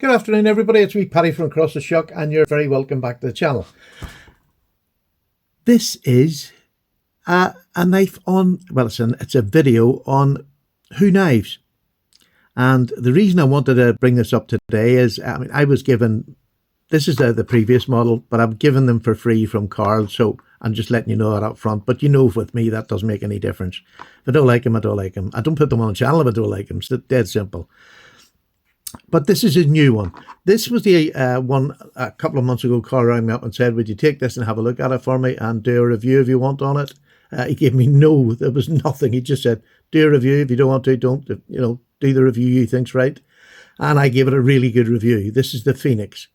Good afternoon, everybody. It's me, Paddy from Across the Shock, and you're very welcome back to the channel. This is a knife on, well, it's a video on Who Knives. And the reason I wanted to bring this up today is, I was given, this is the previous model, but I've given them for free from Carl, so I'm just letting you know that up front. But you know, with me, that doesn't make any difference. If I don't like them, I don't like them. I don't put them on the channel if I don't like them. It's dead simple. But this is a new one. This was the one a couple of months ago. Carl rang me up and said, would you take this and have a look at it for me and do a review if you want on it? He gave me no, there was nothing. He just said, do a review. If you don't want to, don't, do the review you think's right. And I gave it a really good review. This is the Phoenix.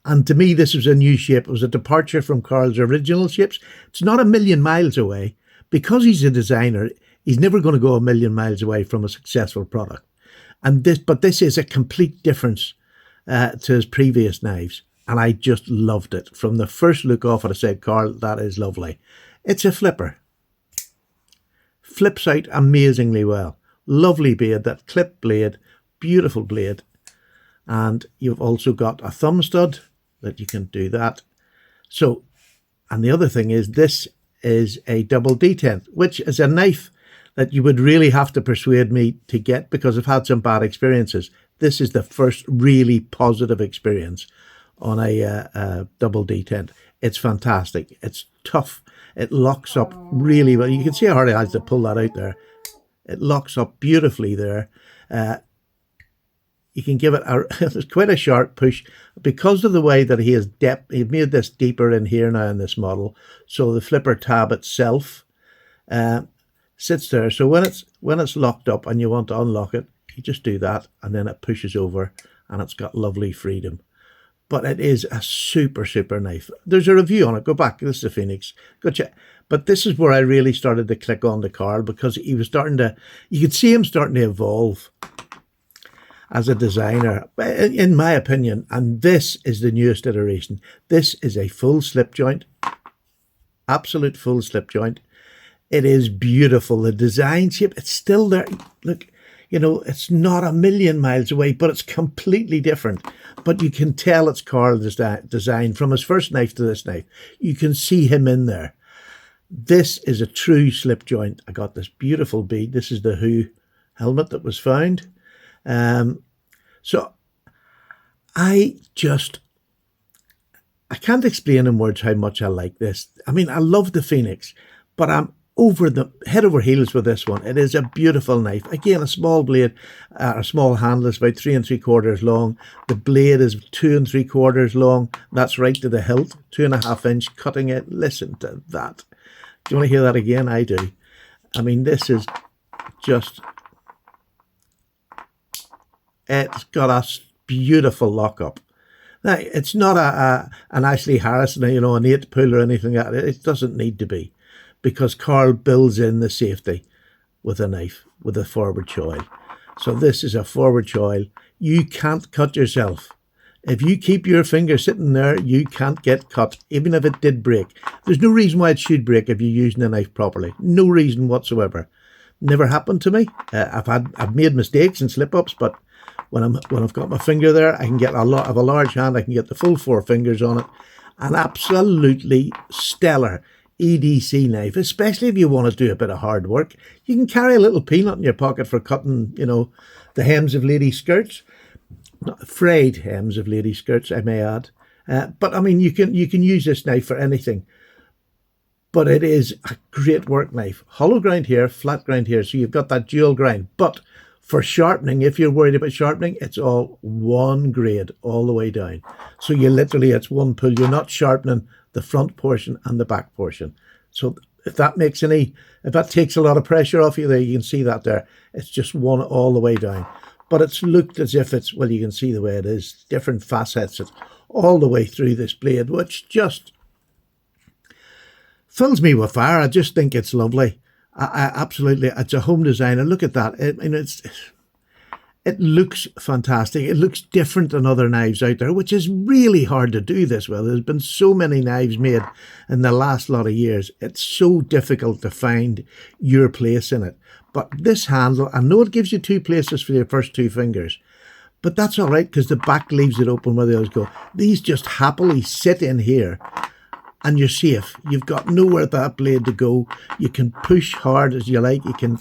And to me, this was a new shape. It was a departure from Carl's original shapes. It's not a million miles away. Because he's a designer, he's never going to go a million miles away from a successful product. But this is a complete difference to his previous knives. And I just loved it. From the first look off it, I said, Carl, that is lovely. It's a flipper. Flips out amazingly well. Lovely blade, that clip blade, beautiful blade. And you've also got a thumb stud that you can do that. So, and the other thing is, this is a double detent, which is a knife that you would really have to persuade me to get because I've had some bad experiences. This is the first really positive experience on a double detent. It's fantastic. It's tough. It locks up really well. You can see how hard it has to pull that out there. It locks up beautifully there. You can give it it's quite a sharp push because of the way that he made this deeper in here now in this model. So the flipper tab itself sits there. So when it's locked up and you want to unlock it, you just do that and then it pushes over and it's got lovely freedom. But it is a super, super knife. There's a review on it. Go back. This is the Phoenix. Go check. But this is where I really started to click on to Carl because he was you could see him starting to evolve as a designer, in my opinion. And this is the newest iteration. This is a full slip joint, absolute full slip joint. It is beautiful. The design shape, it's still there. Look, it's not a million miles away, but it's completely different. But you can tell it's Carl's design from his first knife to this knife. You can see him in there. This is a true slip joint. I got this beautiful bead. This is the Who helmet that was found. So I can't explain in words how much I like this. I love the Phoenix, but I'm head over heels with this one. It is a beautiful knife. Again, a small blade, a small handle is about 3 3/4 long. The blade is 2 3/4 long. That's right to the hilt, 2.5 inch cutting it. Listen to that. Do you want to hear that again? I do. This is just, it's got a beautiful lockup. Now, it's not an Ashley Harrison, an 8 pull or anything like that. It doesn't need to be, because Carl builds in the safety with a knife, with a forward choil. So this is a forward choil. You can't cut yourself. If you keep your finger sitting there, you can't get cut, even if it did break. There's no reason why it should break if you're using the knife properly. No reason whatsoever. Never happened to me. I've made mistakes and slip-ups, but when I've got my finger there, I can get a large hand. I can get the full 4 fingers on it. An absolutely stellar EDC knife, especially if you want to do a bit of hard work. You can carry a little peanut in your pocket for cutting, the hems of ladies' skirts. Not frayed hems of ladies' skirts, I may add. But you can use this knife for anything. But it is a great work knife. Hollow grind here, flat grind here, so you've got that dual grind. But for sharpening, if you're worried about sharpening, it's all one grade all the way down. So it's one pull. You're not sharpening the front portion and the back portion. So if that takes a lot of pressure off you there, you can see that there. It's just one all the way down. But it's looked as if you can see the way it is, different facets all the way through this blade, which just fills me with fire. I just think it's lovely. I absolutely, it's a home designer. Look at that. It looks fantastic. It looks different than other knives out there, which is really hard to do this well. There's been so many knives made in the last lot of years. It's so difficult to find your place in it. But this handle, I know it gives you 2 places for your first 2 fingers, But that's all right because the back leaves it open where the others go. These just happily sit in here and you're safe. You've got nowhere that blade to go. You can push hard as you like. You can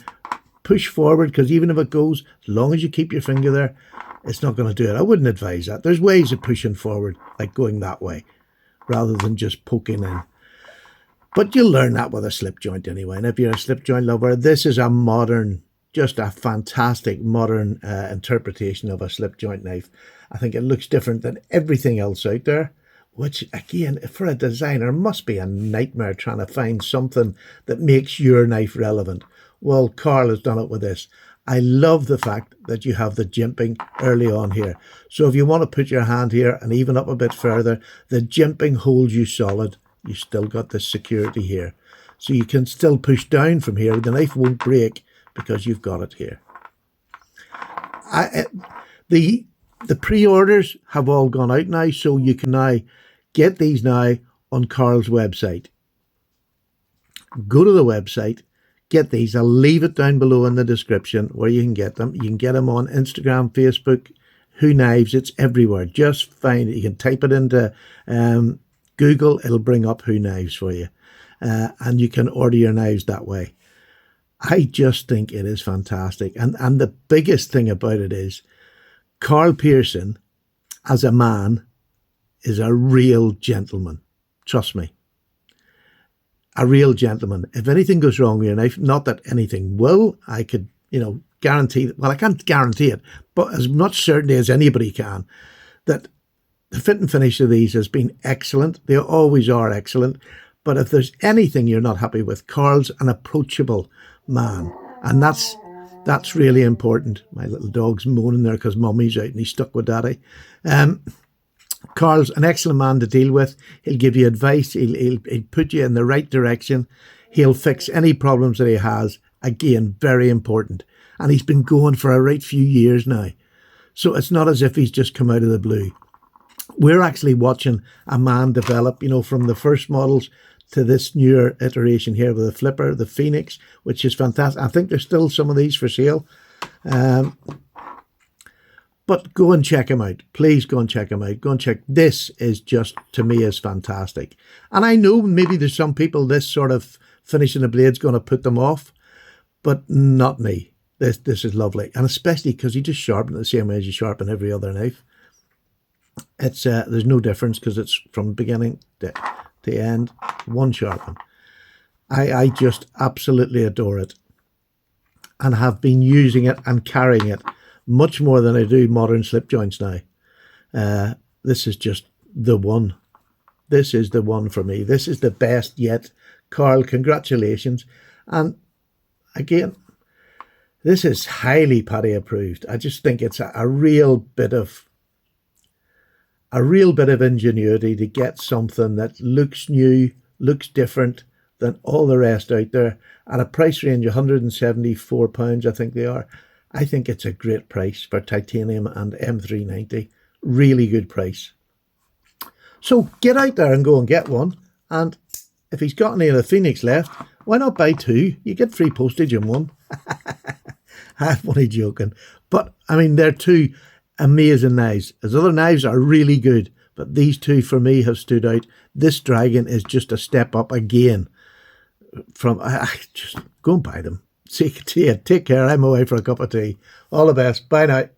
push forward because even if it goes, as long as you keep your finger there, it's not going to do it. I wouldn't advise that. There's ways of pushing forward, like going that way, rather than just poking in. But you'll learn that with a slip joint anyway. And if you're a slip joint lover, this is a modern, just a fantastic modern interpretation of a slip joint knife. I think it looks different than everything else out there, which again, for a designer, must be a nightmare trying to find something that makes your knife relevant. Well, Carl has done it with this. I love the fact that you have the jimping early on here. So if you want to put your hand here and even up a bit further, the jimping holds you solid. You still got this security here. So you can still push down from here. The knife won't break because you've got it here. The pre-orders have all gone out now, so you can now get these now on Carl's website. Go to the website, get these. I'll leave it down below in the description where you can get them. You can get them on Instagram, Facebook, Who Knives. It's everywhere. Just find it. You can type it into Google. It'll bring up Who Knives for you. And you can order your knives that way. I just think it is fantastic. And the biggest thing about it is Carl Pearson, as a man, is a real gentleman. Trust me. A real gentleman. If anything goes wrong with your knife, not that anything will, I could, guarantee, well, I can't guarantee it, but as much certainty as anybody can, that the fit and finish of these has been excellent. They always are excellent. But if there's anything you're not happy with, Carl's an approachable man. And that's really important. My little dog's moaning there because Mummy's out and he's stuck with Daddy. Carl's an excellent man to deal with. He'll give you advice. He'll put you in the right direction. He'll fix any problems that he has. Again, very important. And he's been going for a right few years now. So it's not as if he's just come out of the blue. We're actually watching a man develop, from the first models to this newer iteration here with the flipper, the Phoenix, which is fantastic. I think there's still some of these for sale. But go and check him out. Please go and check him out. Go and check. This is just, to me, is fantastic. And I know maybe there's some people, this sort of finishing the blade's going to put them off, but not me. This is lovely. And especially because you just sharpen it the same way as you sharpen every other knife. It's there's no difference because it's from beginning to end, one sharpen. I just absolutely adore it and have been using it and carrying it much more than I do modern slip joints now. This is just the one. This is the one for me. This is the best yet. Carl, congratulations. And again, this is highly Paddy approved. I just think it's a real bit of ingenuity to get something that looks new, looks different than all the rest out there at a price range of £174, I think they are. I think it's a great price for titanium and M390. Really good price. So get out there and go and get one. And if he's got any of the Phoenix left, why not buy two? You get free postage in one. I'm only joking. But, I mean, they're two amazing knives. His other knives are really good, but these two for me have stood out. This Dragon is just a step up again. Just go and buy them. See you. Take care. I'm away for a cup of tea. All the best. Bye now.